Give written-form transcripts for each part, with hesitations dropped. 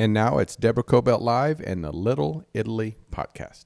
And now it's Deborah Cobelt Live and the Little Italy podcast.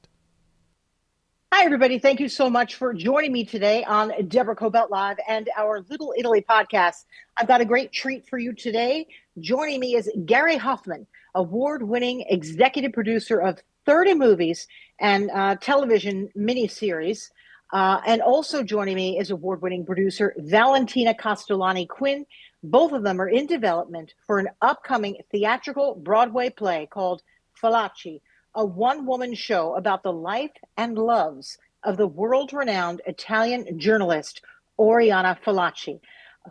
Hi, everybody. Thank you so much for joining me today on Deborah Cobelt Live and our Little Italy podcast. I've got a great treat for you today. Joining me is Gary Hoffman, award-winning executive producer of 30 movies and television miniseries. And also joining me is award-winning producer Valentina Castellani Quinn. Both of them are in development for an upcoming theatrical Broadway play called Fallaci, a one-woman show about the life and loves of the world-renowned Italian journalist Oriana Fallaci,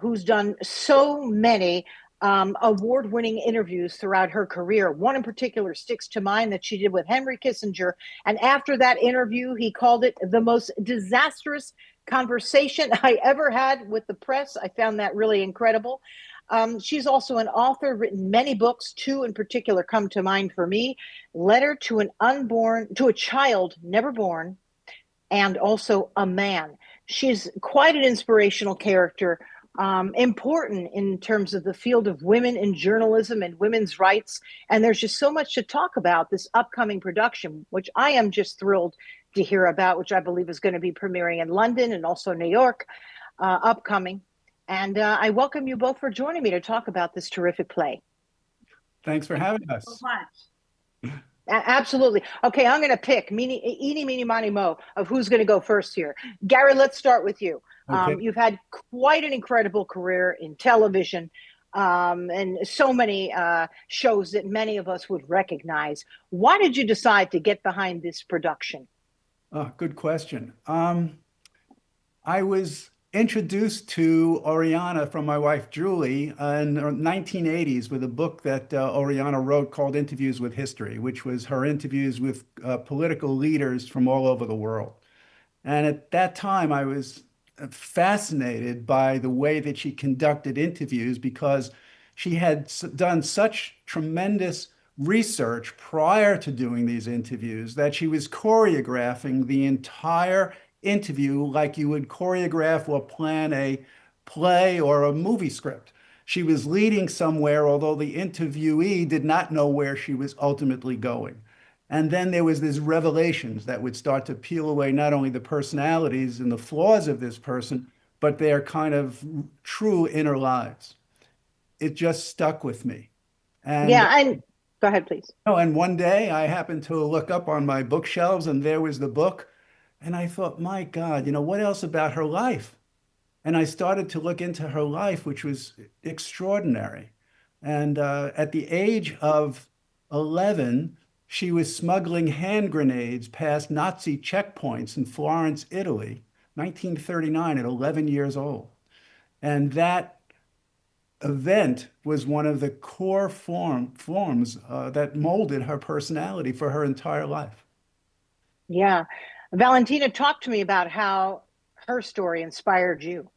who's done so many award-winning interviews throughout her career. One in particular sticks to mind that she did with Henry Kissinger. And after that interview, he called it the most disastrous conversation I ever had with the press. I found that really incredible. She's also an author, written many books. Two in particular come to mind for me: Letter to a Child Never Born, and also A Man. She's quite an inspirational character, important in terms of the field of women in journalism and women's rights. And there's just so much to talk about this upcoming production, which I am just thrilled to hear about, which I believe is going to be premiering in London and also New York, upcoming. And I welcome you both for joining me to talk about this terrific play. Thanks for having us. So much. Absolutely. Okay, I'm going to pick eeny, meeny, miny, mo of who's going to go first here. Gary, let's start with you. Okay. You've had quite an incredible career in television, and so many shows that many of us would recognize. Why did you decide to get behind this production? Good question. I was introduced to Oriana from my wife, Julie, in the 1980s with a book that Oriana wrote called Interviews with History, which was her interviews with political leaders from all over the world. And at that time, I was fascinated by the way that she conducted interviews because she had done such tremendous research prior to doing these interviews that she was choreographing the entire interview like you would choreograph or plan a play or a movie script. She was leading somewhere, although the interviewee did not know where she was ultimately going. And then there was these revelations that would start to peel away not only the personalities and the flaws of this person, but their kind of true inner lives. It just stuck with me. And Yeah, and go ahead, please. oh, and one day I happened to look up on my bookshelves and there was the book. And I thought, my God, what else about her life? And I started to look into her life, which was extraordinary. And at the age of 11, she was smuggling hand grenades past Nazi checkpoints in Florence, Italy, 1939, at 11 years old. And that event was one of the core forms that molded her personality for her entire life. Yeah. Valentina, talk to me about how her story inspired you.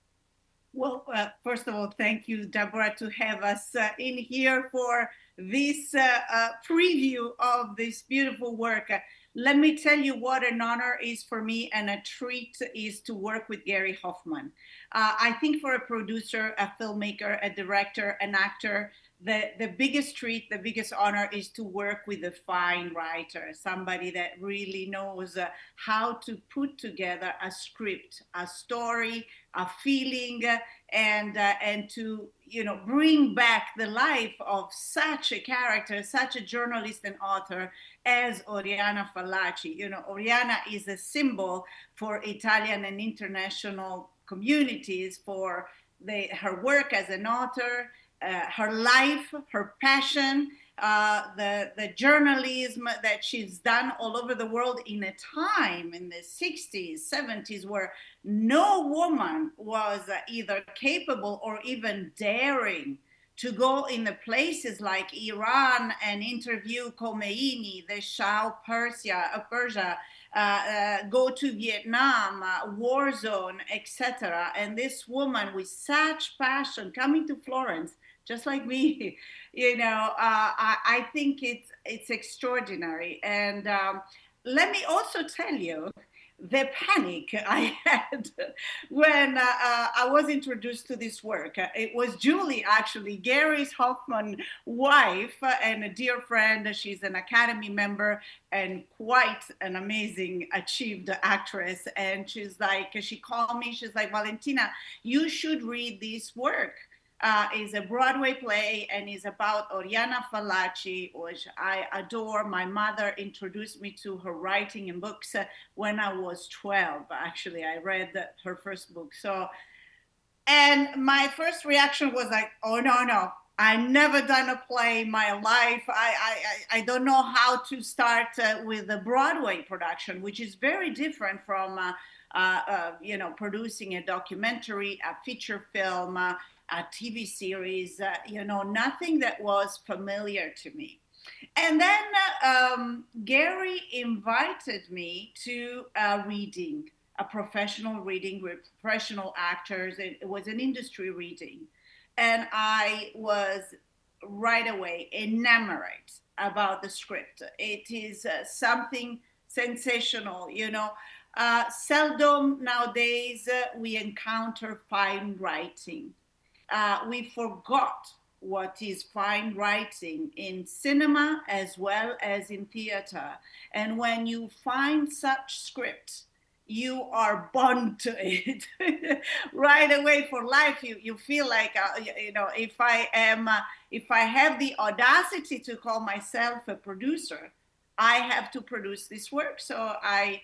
Well, first of all, thank you, Deborah, to have us in here for this preview of this beautiful work. Let me tell you what an honor is for me and a treat is to work with Gary Hoffman. I think for a producer, a filmmaker, a director, an actor, the biggest treat, the biggest honor is to work with a fine writer, somebody that really knows how to put together a script, a story, a feeling, and to bring back the life of such a character, such a journalist and author as Oriana Fallaci. Oriana is a symbol for Italian and international communities for her work as an author, her life, her passion, the journalism that she's done all over the world in a time in the 60s, 70s, where no woman was either capable or even daring to go in the places like Iran and interview Khomeini, the Shah of Persia, go to Vietnam, war zone, etc. And this woman with such passion coming to Florence, just like me, I think it's extraordinary. And let me also tell you the panic I had when I was introduced to this work. It was Julie, actually, Gary Hoffman wife and a dear friend. She's an Academy member and quite an amazing achieved actress. And she's like, she called me, she's like, Valentina, you should read this work. Is a Broadway play and is about Oriana Fallaci, which I adore. My mother introduced me to her writing and books when I was 12. Actually, I read her first book. So, and my first reaction was like, oh, no. I never done a play in my life. I don't know how to start with a Broadway production, which is very different from producing a documentary, a feature film, a TV series, nothing that was familiar to me. And then Gary invited me to a reading, a professional reading with professional actors. It was an industry reading. And I was right away enamored about the script. It is something sensational, seldom nowadays we encounter fine writing. We forgot what is fine writing in cinema as well as in theater. And when you find such script, you are bound to it right away for life. You feel like, if I have the audacity to call myself a producer, I have to produce this work. So I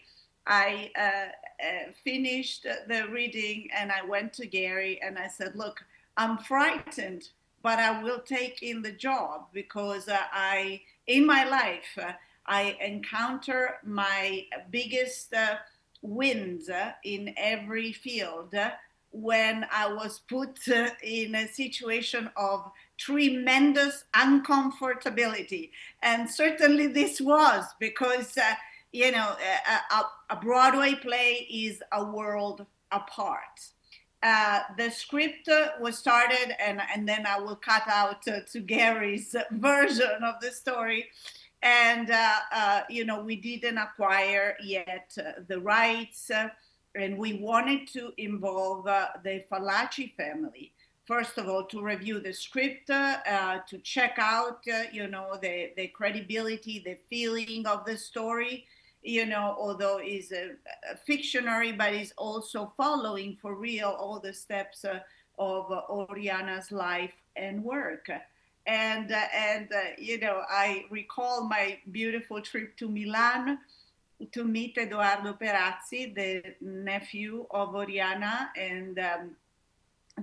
finished the reading and I went to Gary and I said, look, I'm frightened, but I will take in the job because in my life, I encounter my biggest wins in every field when I was put in a situation of tremendous uncomfortability. And certainly this was because, a Broadway play is a world apart. The script was started, and then I will cut out to Gary's version of the story. And, we didn't acquire yet the rights, and we wanted to involve the Fallaci family. First of all, to review the script, to check out, the credibility, the feeling of the story, although it's a fictionary, but is also following for real all the steps of Oriana's life and work. And I recall my beautiful trip to Milan to meet Edoardo Perazzi, the nephew of Oriana, and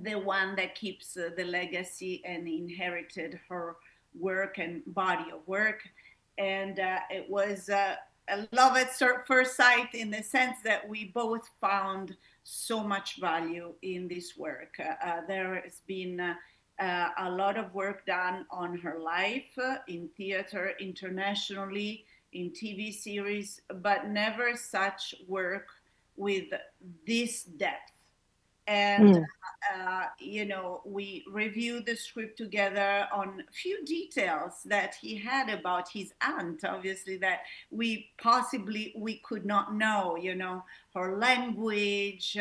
the one that keeps the legacy and inherited her work and body of work. And it was a love at first sight in the sense that we both found so much value in this work. There has been a lot of work done on her life in theater, internationally, in TV series, but never such work with this depth. And, we reviewed the script together on a few details that he had about his aunt, obviously, that we could not know, her language,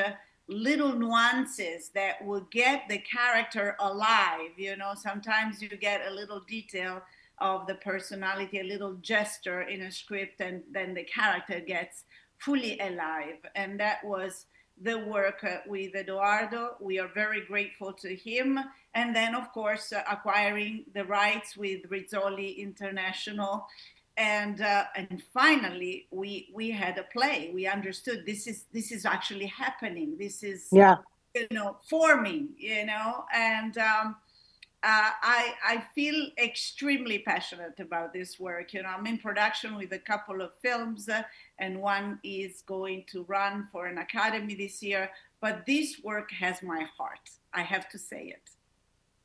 little nuances that will get the character alive. Sometimes you get a little detail of the personality, a little gesture in a script, and then the character gets fully alive. And that was the work with Edoardo. We are very grateful to him. And then, of course, acquiring the rights with Rizzoli International. And finally, we had a play. We understood this is actually happening. This is, forming, and I feel extremely passionate about this work. I'm in production with a couple of films, and one is going to run for an Academy this year. But this work has my heart. I have to say it.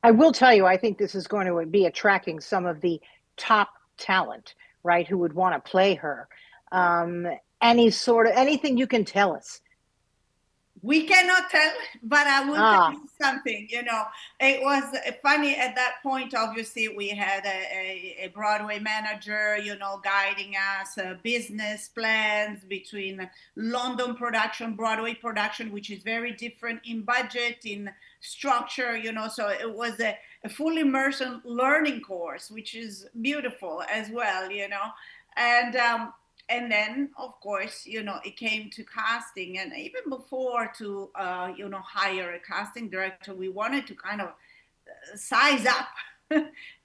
I will tell you, I think this is going to be attracting some of the top talent, right, who would want to play her. Anything you can tell us? We cannot tell, but I will tell Ah, you something. It was funny at that point. Obviously, we had a Broadway manager, guiding us, business plans between London production, Broadway production, which is very different in budget, in structure, so it was a full immersion learning course, which is beautiful as well, and and then of course it came to casting, and even before to hire a casting director, we wanted to kind of size up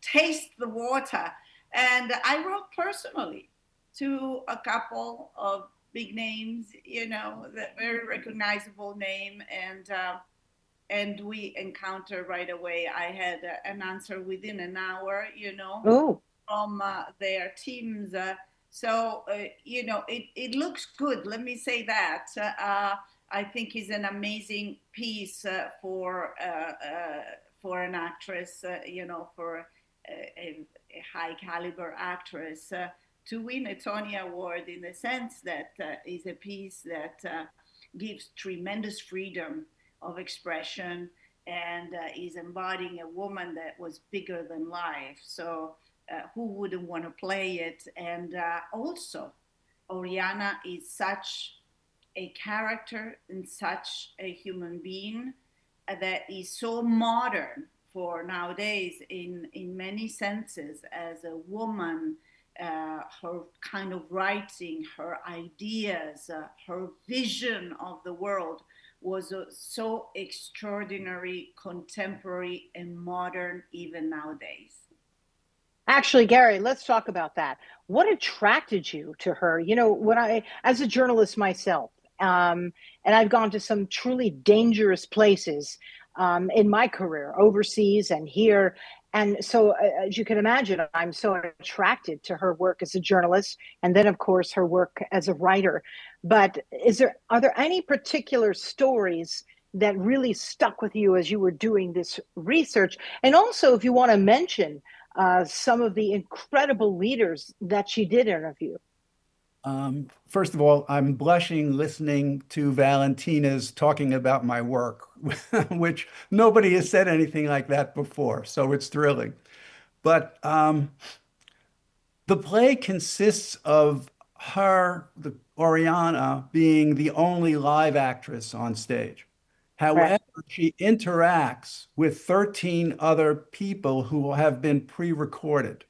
taste the water, and I wrote personally to a couple of big names, that very recognizable name, and we encountered right away. I had an answer within an hour, oh, from their teams. It looks good. Let me say that. I think he's an amazing piece for an actress, for a high caliber actress to win a Tony Award, in the sense that is a piece that gives tremendous freedom of expression, and is embodying a woman that was bigger than life. So who wouldn't want to play it? And also, Oriana is such a character and such a human being that is so modern for nowadays in many senses, as a woman. Her kind of writing, her ideas, her vision of the world was so extraordinary, contemporary, and modern even nowadays. actually, Gary, let's talk about that. What attracted you to her? As a journalist myself, and I've gone to some truly dangerous places in my career, overseas and here. And so, as you can imagine, I'm so attracted to her work as a journalist, and then, of course, her work as a writer. But are there any particular stories that really stuck with you as you were doing this research? And also, if you want to mention some of the incredible leaders that she did interview. First of all, I'm blushing listening to Valentina's talking about my work, which nobody has said anything like that before. So it's thrilling. But the play consists of Oriana, being the only live actress on stage. Right, However, she interacts with 13 other people who have been pre-recorded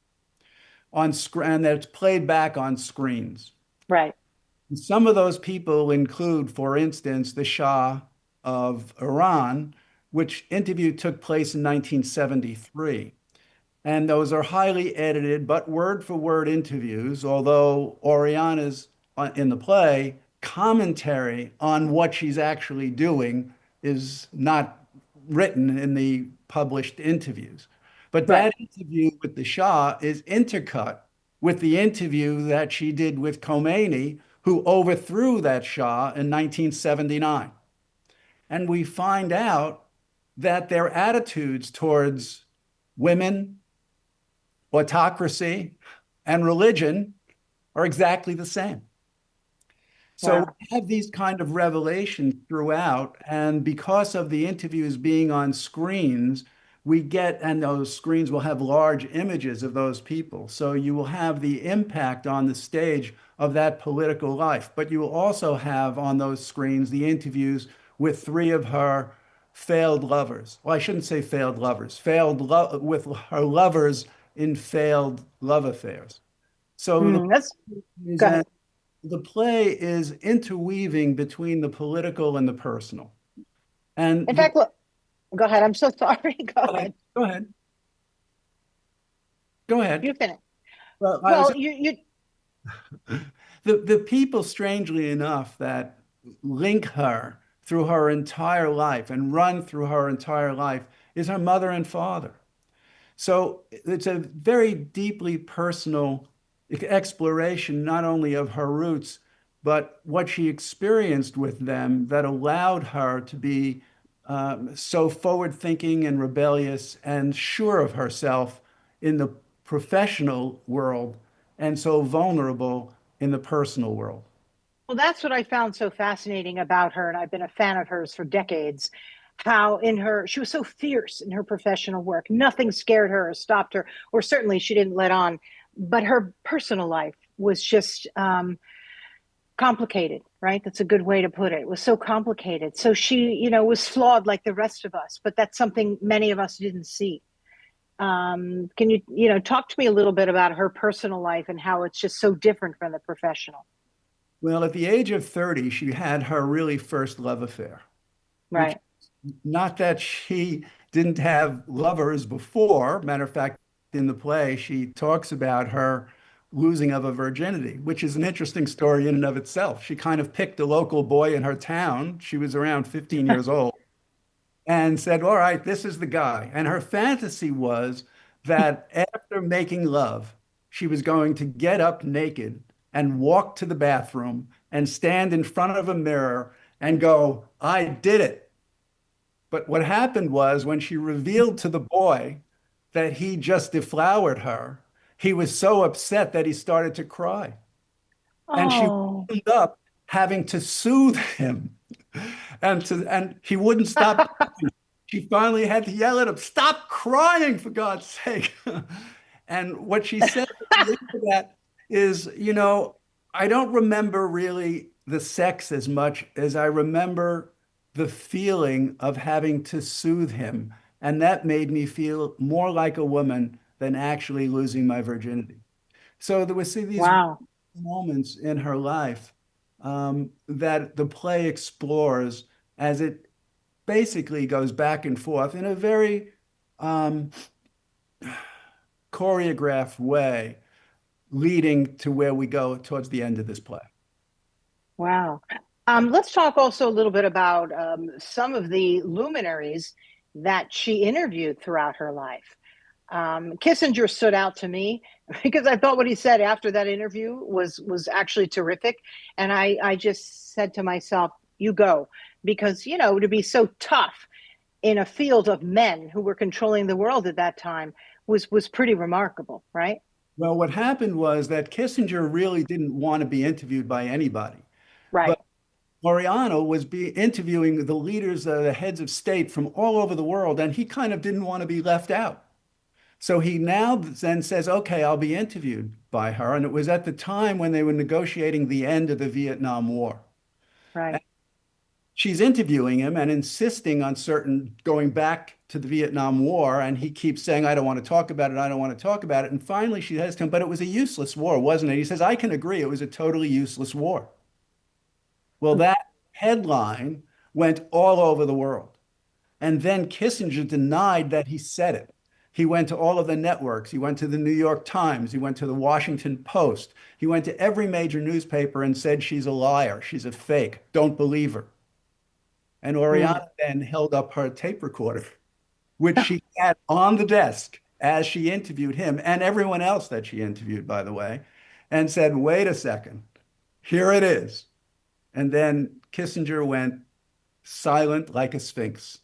on screen, and that's played back on screens. right, Some of those people include, for instance, the Shah of Iran, which interview took place in 1973. And those are highly edited, but word for word interviews, although Oriana's in the play, commentary on what she's actually doing is not written in the published interviews. But right. that interview with the Shah is intercut with the interview that she did with Khomeini, who overthrew that Shah in 1979. And we find out that their attitudes towards women, autocracy, and religion are exactly the same. So Wow. we have these kind of revelations throughout, and because of the interviews being on screens, and those screens will have large images of those people. So you will have the impact on the stage of that political life, but you will also have on those screens the interviews with three of her failed lovers. Well, I shouldn't say failed lovers, with her lovers in failed love affairs. So That's Go ahead. the play is interweaving between the political and the personal. And In fact, look, go ahead. I'm so sorry. Go go ahead. ahead. Go ahead. Go ahead. You finish. Well, Well, you the people, strangely enough, that link her through her entire life and run through her entire life is her mother and father. So it's a very deeply personal exploration, not only of her roots, but what she experienced with them that allowed her to be so forward thinking and rebellious and sure of herself in the professional world, and so vulnerable in the personal world. Well, that's what I found so fascinating about her, and I've been a fan of hers for decades. How she was so fierce in her professional work. Nothing scared her or stopped her, or certainly she didn't let on. But her personal life was just complicated, right? That's a good way to put it. It was so complicated. So she, was flawed like the rest of us, but that's something many of us didn't see. Can you, talk to me a little bit about her personal life and how it's just so different from the professional? Well, at the age of 30, she had her really first love affair, which Right. not that she didn't have lovers before. Matter of fact, in the play, she talks about her losing of a virginity, which is an interesting story in and of itself. She kind of picked a local boy in her town. She was around 15 years old and said, all right, this is the guy. And her fantasy was that after making love, she was going to get up naked and walk to the bathroom and stand in front of a mirror and go, I did it. But what happened was when she revealed to the boy that he just deflowered her, he was so upset that he started to cry. And she Oh. wound up having to soothe him and he wouldn't stop. She finally had to yell at him, stop crying for God's sake. And what she said at the end of that is, I don't remember really the sex as much as I remember the feeling of having to soothe him. And that made me feel more like a woman than actually losing my virginity. So there was these Wow. moments in her life that the play explores as it basically goes back and forth in a very um, choreographed way, leading to where we go towards the end of this play. Wow. Let's talk also a little bit about some of the luminaries that she interviewed throughout her life. Kissinger stood out to me because I thought what he said after that interview was actually terrific, and I just said to myself, "You go," because to be so tough in a field of men who were controlling the world at that time was pretty remarkable, right? Well, what happened was that Kissinger really didn't want to be interviewed by anybody, Right. but Oriana was interviewing the leaders, the heads of state from all over the world, and he kind of didn't want to be left out. So he now then says, okay, I'll be interviewed by her. And it was at the time when they were negotiating the end of the Vietnam War. Right. And she's interviewing him and insisting on certain going back to the Vietnam War. And he keeps saying, I don't want to talk about it. I don't want to talk about it. And finally she says to him, but it was a useless war, wasn't it? He says, I can agree. It was a totally useless war. Well, that headline went all over the world. And then Kissinger denied that he said it. He went to all of the networks. He went to the New York Times. He went to the Washington Post. He went to every major newspaper and said she's a liar. She's a fake. Don't believe her. And Mm. Oriana then held up her tape recorder, which she had on the desk as she interviewed him and everyone else that she interviewed, by the way, and said, wait a second, here it is. And then Kissinger went silent like a sphinx.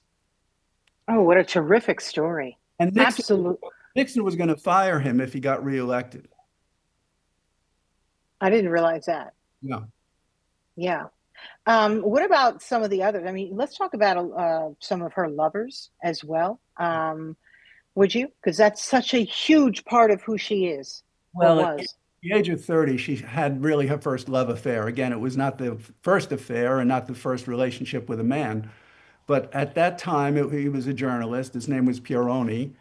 Oh, what a terrific story. And Absolutely. Nixon was going to fire him if he got reelected. I didn't realize that. Yeah. Yeah. What about some of the others? I mean, let's talk about some of her lovers as well. Would you? Because that's such a huge part of who she is or Well, at was. the age of 30, she had really her first love affair. Again, it was not the first affair and not the first relationship with a man. But at that time, he was a journalist. His name was Pieroni.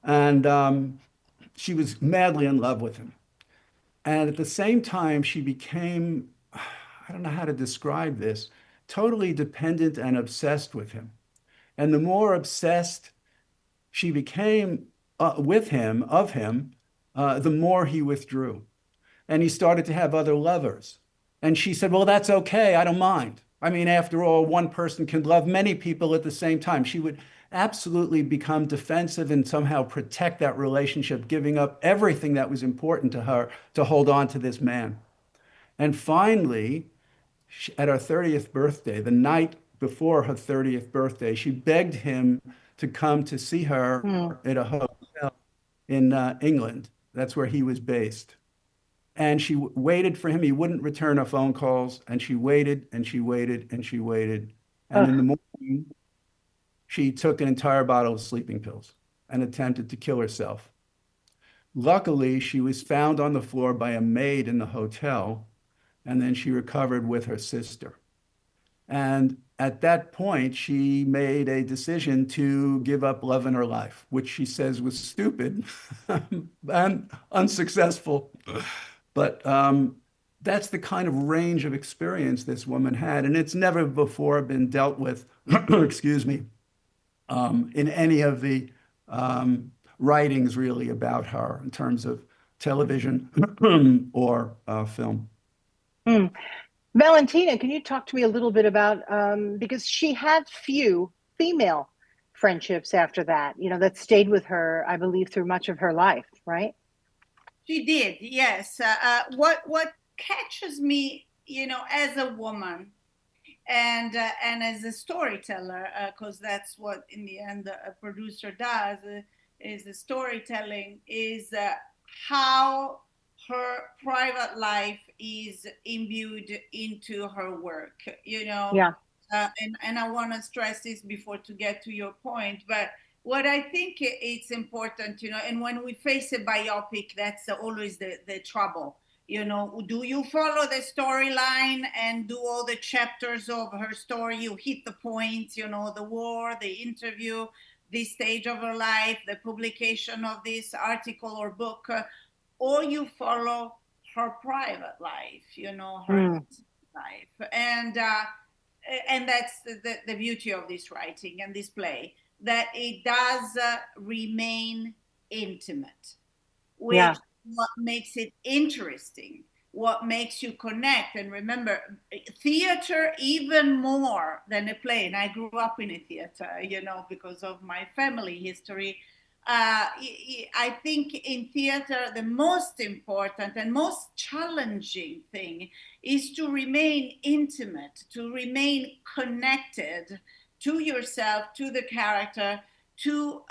And she was madly in love with him. And at the same time, she became, I don't know how to describe this, totally dependent and obsessed with him. And the more obsessed she became with him, of him, the more he withdrew. And he started to have other lovers. And she said, well, that's okay. I don't mind. I mean, after all, one person can love many people at the same time. She would absolutely become defensive and somehow protect that relationship, giving up everything that was important to her to hold on to this man. And finally, at her 30th birthday, the night before her 30th birthday, she begged him to come to see her Hmm. at a hotel in England. That's where he was based. And she waited for him. He wouldn't return her phone calls. And she waited and she waited and she waited. And in the morning, she took an entire bottle of sleeping pills and attempted to kill herself. Luckily, she was found on the floor by a maid in the hotel, and then she recovered with her sister. And at that point, she made a decision to give up love in her life, which she says was stupid and unsuccessful. But that's the kind of range of experience this woman had. And it's never before been dealt with, excuse me, in any of the writings really about her in terms of television or film. Valentina, can you talk to me a little bit about, because she had few female friendships after that, that stayed with her, I believe, through much of her life, right? She did, yes. What catches me, as a woman and as a storyteller, because that's what in the end a producer does, is the storytelling, is how her private life is imbued into her work, Yeah. and I want to stress this before to get to your point, but what I think it's important, and when we face a biopic, that's always the trouble. Do you follow the storyline and do all the chapters of her story? You hit the points, the war, the interview, this stage of her life, the publication of this article or book, or you follow her private life, her life. And that's the beauty of this writing and this play, that it does remain intimate, which what makes it interesting, what makes you connect. And remember, theater, even more than a play, and I grew up in a theater, because of my family history. I think in theater, the most important and most challenging thing is to remain intimate, to remain connected to yourself, to the character, to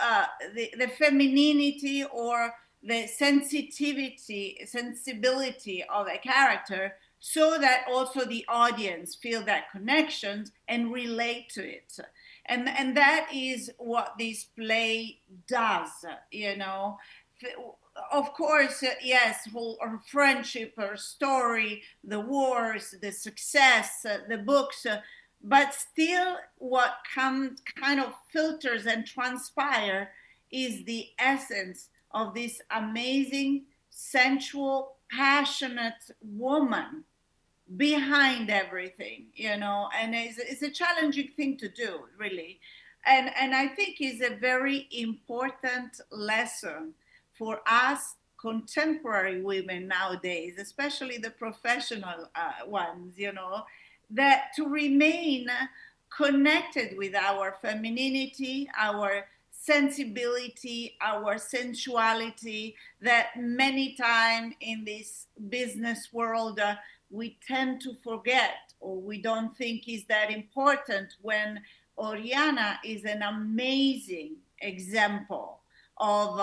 the femininity or the sensibility of a character, so that also the audience feel that connection and relate to it. And that is what this play does, Of course, yes, her friendship, her story, the wars, the success, the books, but still what kind of filters and transpire is the essence of this amazing, sensual, passionate woman behind everything, and it's a challenging thing to do, really. And I think is a very important lesson for us contemporary women nowadays, especially the professional ones, that to remain connected with our femininity, our sensibility, our sensuality, that many times in this business world we tend to forget, or we don't think is that important, when Oriana is an amazing example of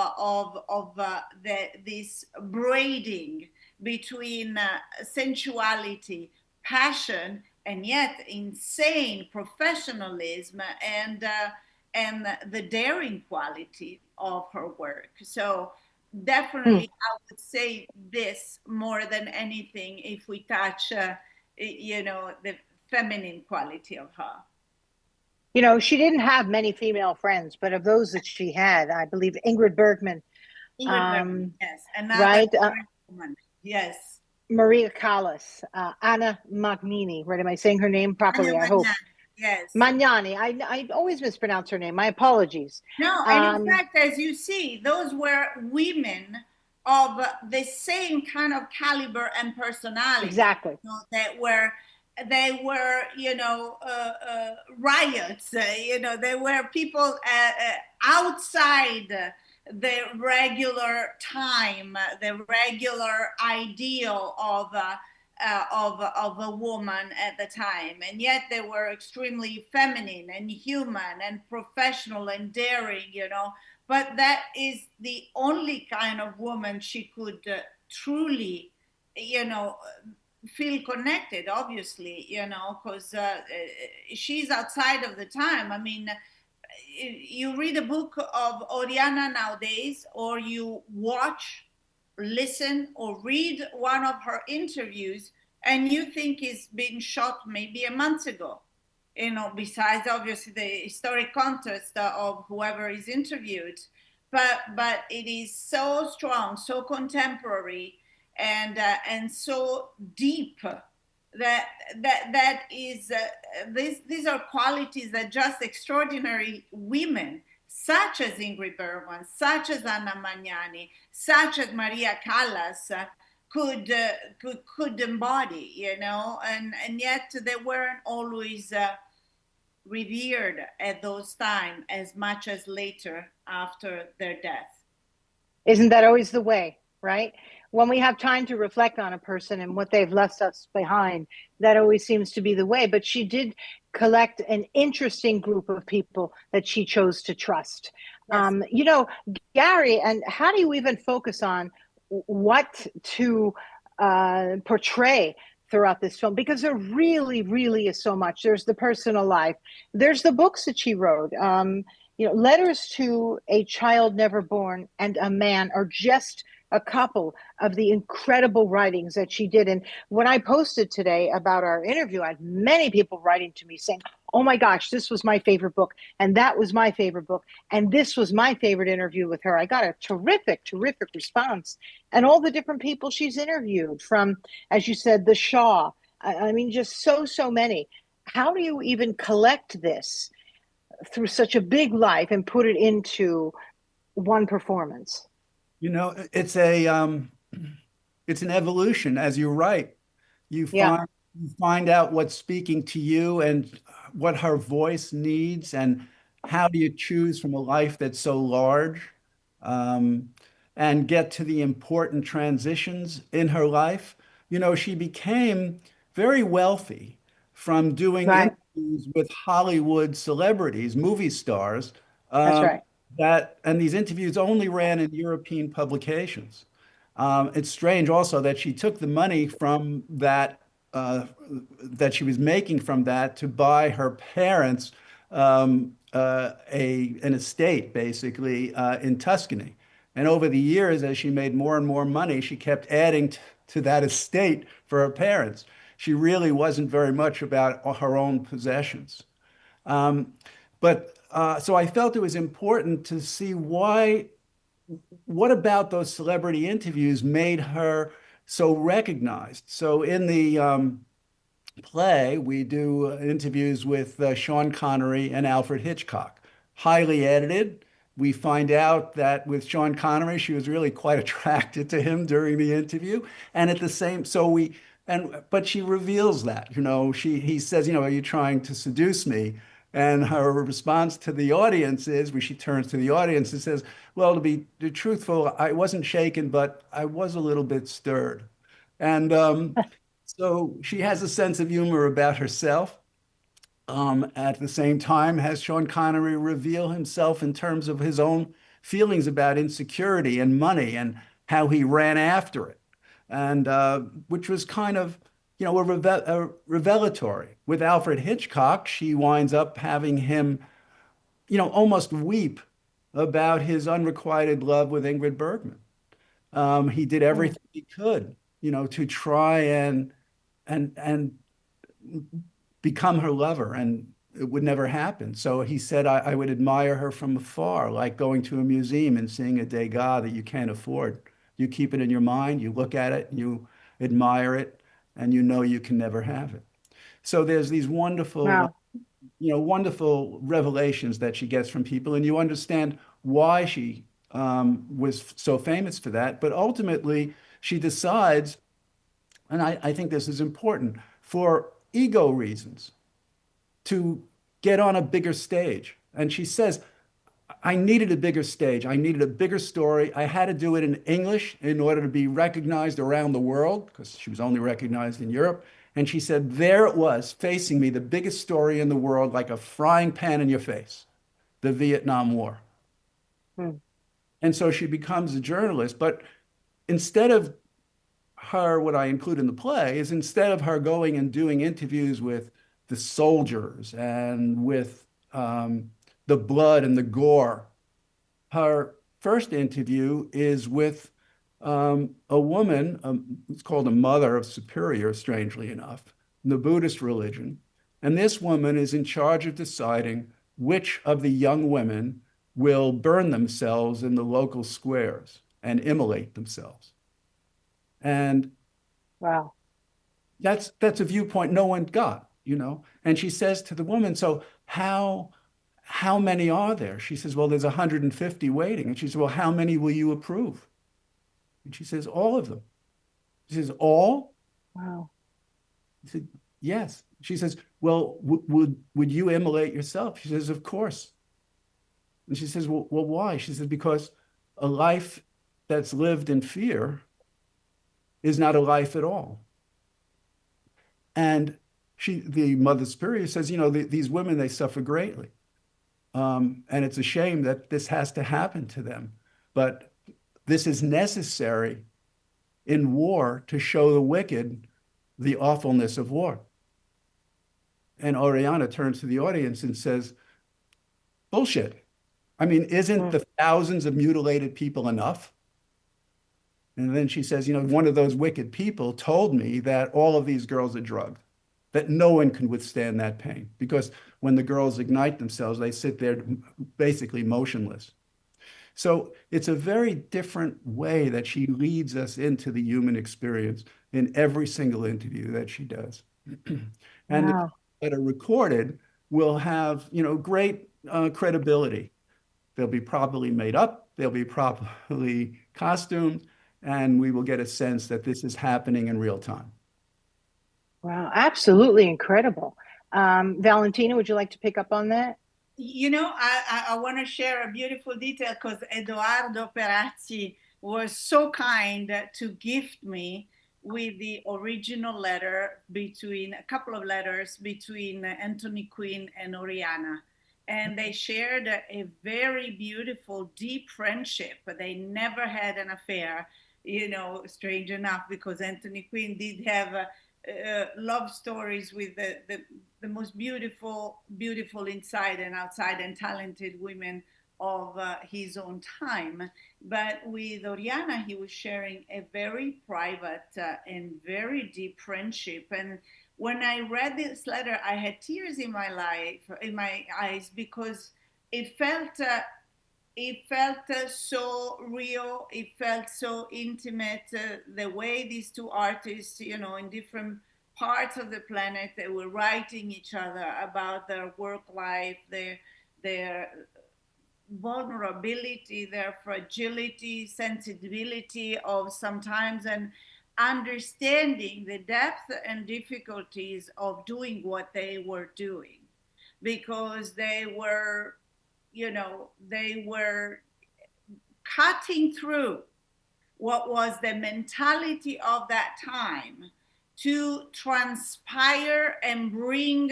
this braiding between sensuality, passion, and yet insane professionalism and the daring quality of her work. So definitely, I would say this more than anything if we touch, the feminine quality of her. She didn't have many female friends, but of those that she had, I believe Ingrid Bergman. Bergman, yes, another right? woman. Yes. Maria Callas, Anna Magnini. Right? Am I saying her name properly? Anna I hope. Yes. Magnani. I always mispronounce her name. My apologies. No, and in fact, as you see, those were women of the same kind of caliber and personality. Exactly. They were, riots. They were people outside the regular time, the regular ideal of a woman at the time, and yet they were extremely feminine and human and professional and daring, but that is the only kind of woman she could truly you know, feel connected, obviously, you know, because she's outside of the time. I mean, you read a book of Oriana nowadays, or you watch, listen, or read one of her interviews, and you think it's been shot maybe a month ago. You know, besides obviously the historic context of whoever is interviewed, but it is so strong, so contemporary, and so deep that is these are qualities that just extraordinary women such as Ingrid Bergman, such as Anna Magnani, such as Maria Callas could embody, you know, and yet they weren't always revered at those times as much as later after their death. Isn't that always the way, right? When we have time to reflect on a person and what they've left us behind, that always seems to be the way. But she did collect an interesting group of people that she chose to trust. Yes. You know, Gary, and how do you even focus on what to portray throughout this film? Because there really, really is so much. There's the personal life. There's the books that she wrote. You know, Letters to a Child Never Born and A Man are just a couple of the incredible writings that she did. And when I posted today about our interview, I had many people writing to me saying, oh my gosh, this was my favorite book. And that was my favorite book. And this was my favorite interview with her. I got a terrific, terrific response. And all the different people she's interviewed from, as you said, the Shaw. I mean, just so many. How do you even collect this through such a big life and put it into one performance? You know, it's an evolution, as you write. You Yeah. find out what's speaking to you and what her voice needs, and how do you choose from a life that's so large, um, and get to the important transitions in her life. You know, she became very wealthy from doing Right. interviews with Hollywood celebrities, movie stars, That's um, right. and these interviews only ran in European publications. It's strange also that she took the money from that she was making from that to buy her parents an estate, basically, in Tuscany. And over the years, as she made more and more money, she kept adding to that estate for her parents. She really wasn't very much about her own possessions. Um, but so I felt it was important to see what about those celebrity interviews made her so recognized. So in the play, we do interviews with Sean Connery and Alfred Hitchcock, highly edited. We find out that with Sean Connery, she was really quite attracted to him during the interview, and at the same, so we, and but she reveals that, you know, he says, you know, are you trying to seduce me? And her response to the audience is, when she turns to the audience and says, well, to be truthful, I wasn't shaken, but I was a little bit stirred. And so she has a sense of humor about herself. At the same time, has Sean Connery reveal himself in terms of his own feelings about insecurity and money and how he ran after it, and which was kind of, you know, a revelatory. With Alfred Hitchcock, she winds up having him, you know, almost weep about his unrequited love with Ingrid Bergman. He did Mm. everything he could, you know, to try and become her lover, and it would never happen. So he said, I would admire her from afar, like going to a museum and seeing a Degas that you can't afford. You keep it in your mind, you look at it, you admire it, and you know you can never have it. So there's these wonderful, Wow. you know, wonderful revelations that she gets from people, and you understand why she was so famous for that. But ultimately, she decides, and I think this is important, for ego reasons, to get on a bigger stage. And she says, I needed a bigger stage. I needed a bigger story. I had to do it in English in order to be recognized around the world, because she was only recognized in Europe. And she said, there it was, facing me, the biggest story in the world, like a frying pan in your face, the Vietnam War. Mm. And so she becomes a journalist. But instead of her, what I include in the play, is instead of her going and doing interviews with the soldiers and with the blood and the gore, her first interview is with a woman, it's called a mother of superior, strangely enough, in the Buddhist religion. And this woman is in charge of deciding which of the young women will burn themselves in the local squares and immolate themselves. And Wow. that's a viewpoint no one got, you know. And she says to the woman, so how many are there? She says, well, there's 150 waiting. And she says, well, how many will you approve? And she says, all of them. She says, all? Wow. He said, yes. She says, well, would you immolate yourself? She says, of course. And she says, well, why? She says, because a life that's lived in fear is not a life at all. And the Mother Superior says, you know, these women, they suffer greatly. And it's a shame that this has to happen to them. But this is necessary in war to show the wicked the awfulness of war. And Oriana turns to the audience and says, bullshit. I mean, isn't the thousands of mutilated people enough? And then she says, you know, one of those wicked people told me that all of these girls are drugged, that no one can withstand that pain. Because when the girls ignite themselves, they sit there basically motionless. So it's a very different way that she leads us into the human experience in every single interview that she does. And Wow. that are recorded will have, you know, great credibility. They'll be properly made up, they'll be properly costumed, and we will get a sense that this is happening in real time. Wow. Absolutely incredible. Valentina, would you like to pick up on that? You know, I want to share a beautiful detail because Edoardo Perazzi was so kind to gift me with the original letter between a couple of letters between Anthony Quinn and Oriana. And they shared a very beautiful, deep friendship. They never had an affair, you know, strange enough, because Anthony Quinn did have love stories with the most beautiful inside and outside and talented women of his own time. But with Oriana, he was sharing a very private and very deep friendship. And when I read this letter, I had tears in my eyes, because it felt so real. It felt so intimate. The way these two artists, you know, in different parts of the planet, they were writing each other about their work life, their vulnerability, their fragility, sensibility of sometimes, and understanding the depth and difficulties of doing what they were doing, because they were, you know, they were cutting through what was the mentality of that time to transpire and bring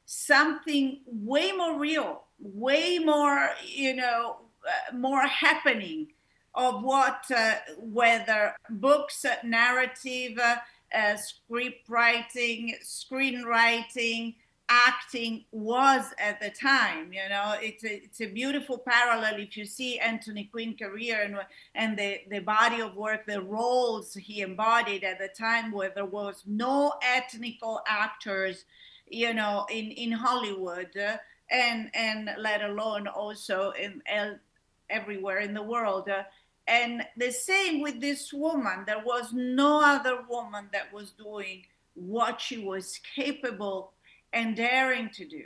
something way more real, way more, you know, more happening of what, whether books, narrative, script writing, screenwriting, acting was at the time. You know, it's a beautiful parallel if you see Anthony Quinn's career and the body of work, the roles he embodied at the time, where there was no ethnical actors, you know, in Hollywood, and let alone also in everywhere in the world. And the same with this woman. There was no other woman that was doing what she was capable and daring to do.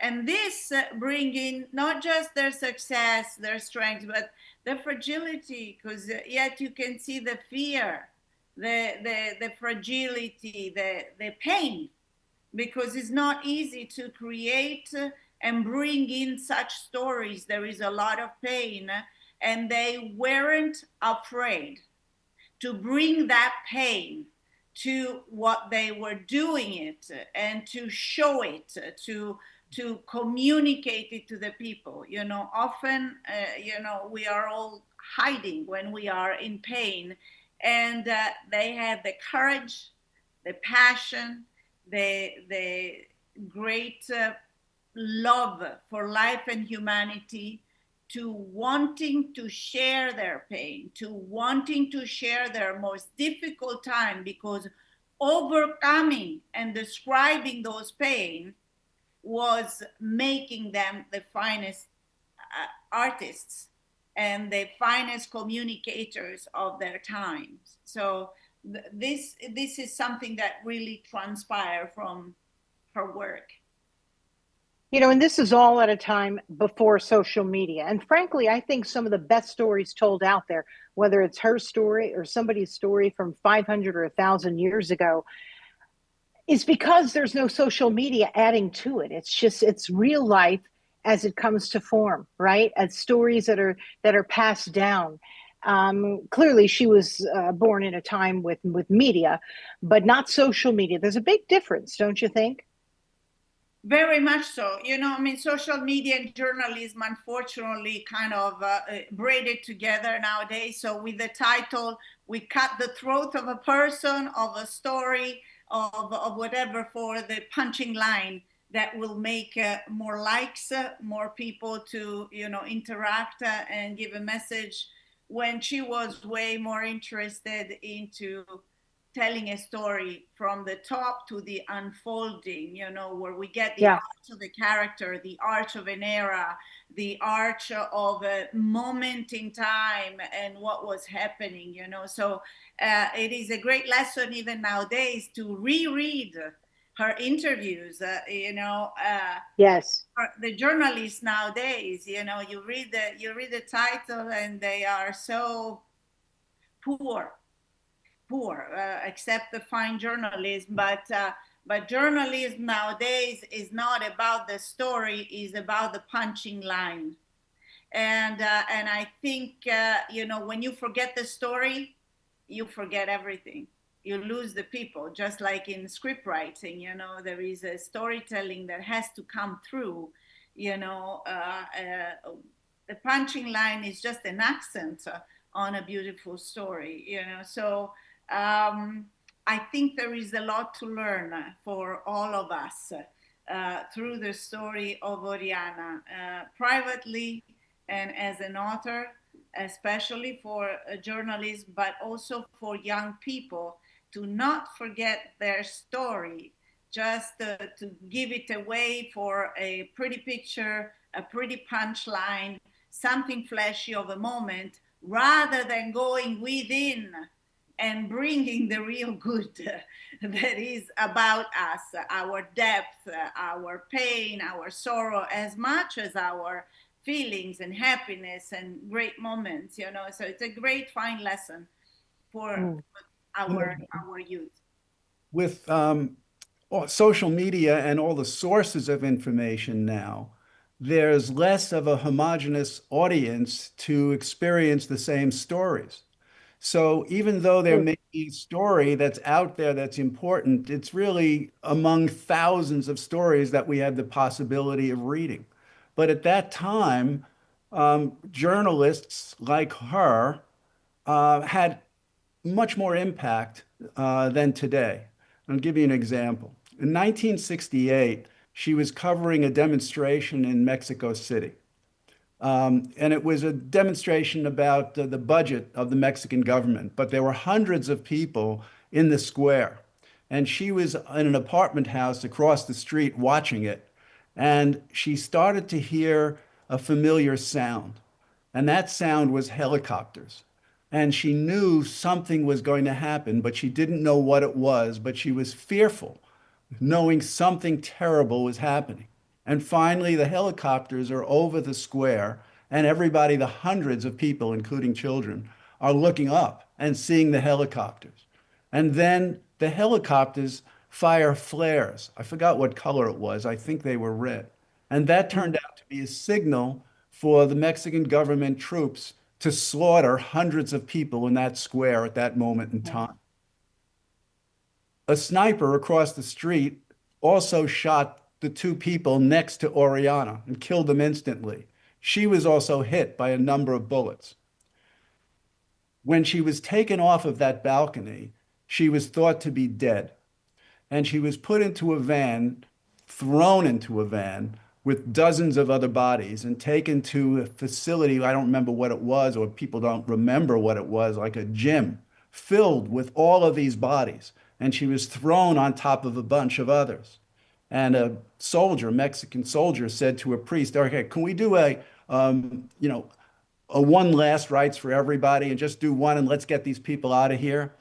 And this bringing not just their success, their strength, but the fragility, because yet you can see the fear, the fragility, the pain, because it's not easy to create and bring in such stories. There is a lot of pain, and they weren't afraid to bring that pain to what they were doing it, and to show it, to communicate it to the people. You know, often, you know, we are all hiding when we are in pain, And they had the courage, the passion, the great love for life and humanity, to wanting to share their pain, to wanting to share their most difficult time, because overcoming and describing those pain was making them the finest artists and the finest communicators of their times. So this is something that really transpired from her work. You know, and this is all at a time before social media. And frankly, I think some of the best stories told out there, whether it's her story or somebody's story from 500 or 1,000 years ago, is because there's no social media adding to it. It's real life as it comes to form, right? As stories that are passed down. Clearly, she was born in a time with media, but not social media. There's a big difference, don't you think? Very much so. You know, I mean, social media and journalism, unfortunately, kind of braided together nowadays. So with the title, we cut the throat of a person, of a story, of whatever, for the punching line that will make more likes, more people to, you know, interact and give a message, when she was way more interested into telling a story from the top to the unfolding, you know, where we get the Yeah. arch of the character, the arch of an era, the arch of a moment in time and what was happening, you know. So it is a great lesson even nowadays to reread her interviews, you know. Yes. The journalists nowadays, you know, you read the title and they are so poor, except the fine journalism. But journalism nowadays is not about the story; is about the punching line. And I think you know, when you forget the story, you forget everything. You lose the people. Just like in script writing, you know, there is a storytelling that has to come through. You know, the punching line is just an accent on a beautiful story. You know, so I think there is a lot to learn for all of us through the story of Oriana, privately and as an author, especially for journalists, but also for young people, to not forget their story, just to give it away for a pretty picture, a pretty punchline, something flashy of a moment, rather than going within and bringing the real good that is about us, our depth, our pain, our sorrow, as much as our feelings and happiness and great moments, you know. So it's a great fine lesson for our youth. With social media and all the sources of information now, there's less of a homogenous audience to experience the same stories. So even though there may be a story that's out there that's important, it's really among thousands of stories that we had the possibility of reading. But at that time, journalists like her had much more impact than today. I'll give you an example. In 1968, she was covering a demonstration in Mexico City. And it was a demonstration about the budget of the Mexican government, but there were hundreds of people in the square. And she was in an apartment house across the street watching it. And she started to hear a familiar sound. And that sound was helicopters. And she knew something was going to happen, but she didn't know what it was, but she was fearful, knowing something terrible was happening. And finally, the helicopters are over the square, and everybody, the hundreds of people, including children, are looking up and seeing the helicopters. And then the helicopters fire flares. I forgot what color it was. I think they were red. And that turned out to be a signal for the Mexican government troops to slaughter hundreds of people in that square at that moment in time. A sniper across the street also shot the two people next to Oriana and killed them instantly. She was also hit by a number of bullets. When she was taken off of that balcony, she was thought to be dead. And she was put into a van, thrown into a van with dozens of other bodies and taken to a facility. I don't remember what it was, or people don't remember what it was, like a gym filled with all of these bodies. And she was thrown on top of a bunch of others. And a soldier, a Mexican soldier, said to a priest, "Okay, can we do a one last rites for everybody and just do one and let's get these people out of here?"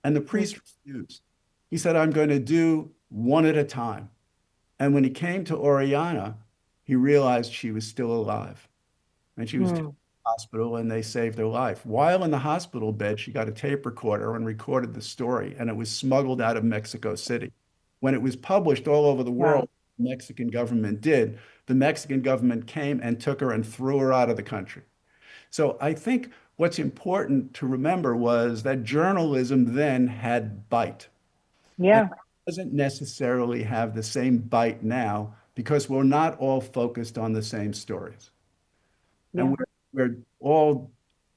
And the priest refused. He said, "I'm going to do one at a time." And when he came to Oriana, he realized she was still alive. And she was taken to the hospital, and they saved her life. While in the hospital bed, she got a tape recorder and recorded the story, and it was smuggled out of Mexico City. When it was published all over the world, the Mexican government did. The Mexican government came and took her and threw her out of the country. So I think what's important to remember was that journalism then had bite. Yeah. And it doesn't necessarily have the same bite now because we're not all focused on the same stories. And we're all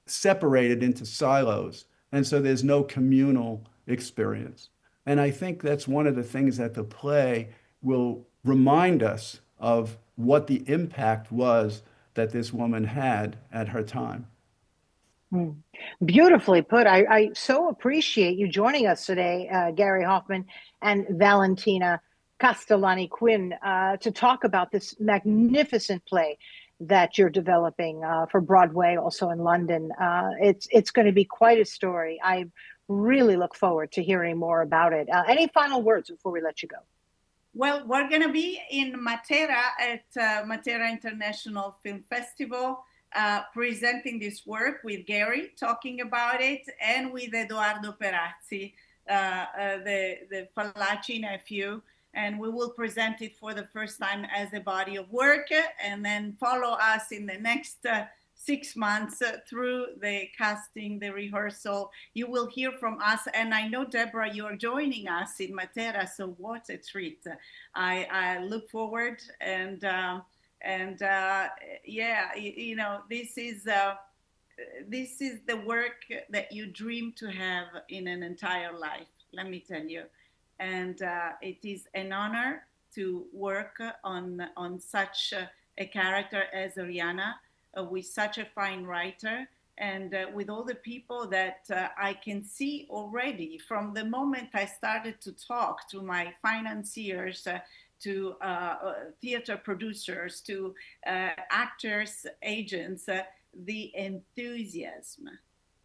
separated into silos. And so there's no communal experience. And I think that's one of the things that the play will remind us of what the impact was that this woman had at her time. Beautifully put. I so appreciate you joining us today, Gary Hoffman and Valentina Castellani Quinn, to talk about this magnificent play that you're developing for Broadway, also in London. It's going to be quite a story. I really look forward to hearing more about it. Any final words before we let you go? Well, we're going to be in Matera at Matera International Film Festival, presenting this work with Gary, talking about it, and with Edoardo Perazzi, the Fallaci nephew. And we will present it for the first time as a body of work, and then follow us in the next 6 months through the casting, the rehearsal. You will hear from us. And I know, Deborah, you're joining us in Matera, so what a treat. I look forward, and yeah, you know, this is the work that you dream to have in an entire life, let me tell you. And it is an honor to work on such a character as Oriana, with such a fine writer, and with all the people that I can see already from the moment I started to talk to my financiers, to theater producers, to actors, agents, the enthusiasm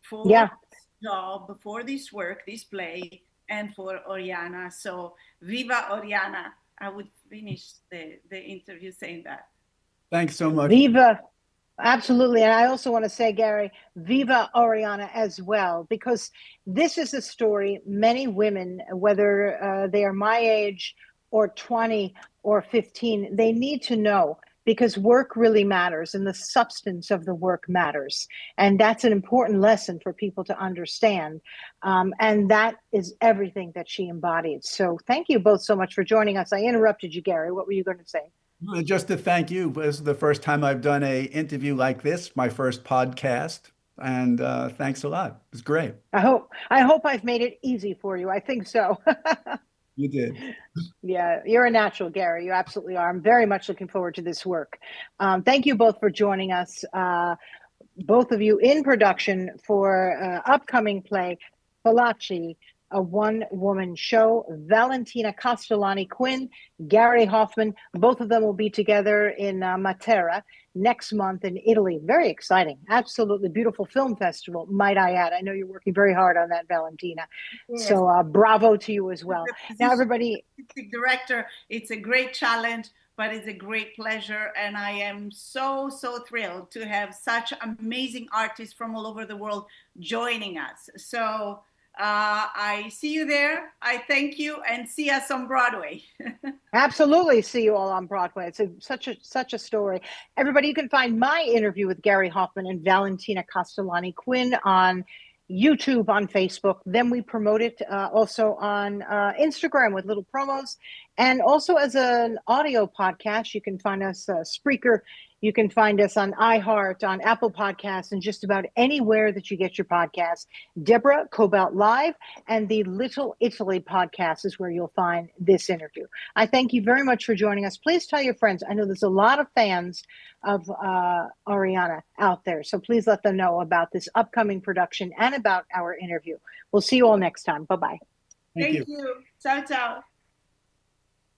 for this job, for this work, this play, and for Oriana. So viva Oriana. I would finish the interview saying that. Thanks so much. Viva. Absolutely. And I also want to say, Gary, viva Oriana as well, because this is a story many women, whether they are my age or 20 or 15, they need to know, because work really matters and the substance of the work matters. And that's an important lesson for people to understand. And that is everything that she embodied. So thank you both so much for joining us. I interrupted you, Gary. What were you going to say? Just to thank you. This is the first time I've done an interview like this, my first podcast. And thanks a lot. It was great. I hope I've made it easy for you. I think so. You did. Yeah, you're a natural, Gary. You absolutely are. I'm very much looking forward to this work. Thank you both for joining us, both of you in production for upcoming play, Fallaci, a one-woman show. Valentina Castellani Quinn, Gary Hoffman, both of them will be together in Matera next month in Italy. Very exciting. Absolutely beautiful film festival, might I add. I know you're working very hard on that, Valentina. Yes. So bravo to you as well. Now, everybody. Director, it's a great challenge, but it's a great pleasure. And I am so thrilled to have such amazing artists from all over the world joining us. So I see you there. I thank you, and see us on Broadway. Absolutely, see you all on Broadway. It's such a story. Everybody, you can find my interview with Gary Hoffman and Valentina Castellani Quinn on YouTube, on Facebook. Then we promote it also on Instagram with little promos. And also as an audio podcast, you can find us Spreaker. You can find us on iHeart, on Apple Podcasts, and just about anywhere that you get your podcasts. Deborah Cobalt Live and the Little Italy podcast is where you'll find this interview. I thank you very much for joining us. Please tell your friends. I know there's a lot of fans of Oriana out there, so please let them know about this upcoming production and about our interview. We'll see you all next time. Bye-bye. Thank you. Ciao, ciao.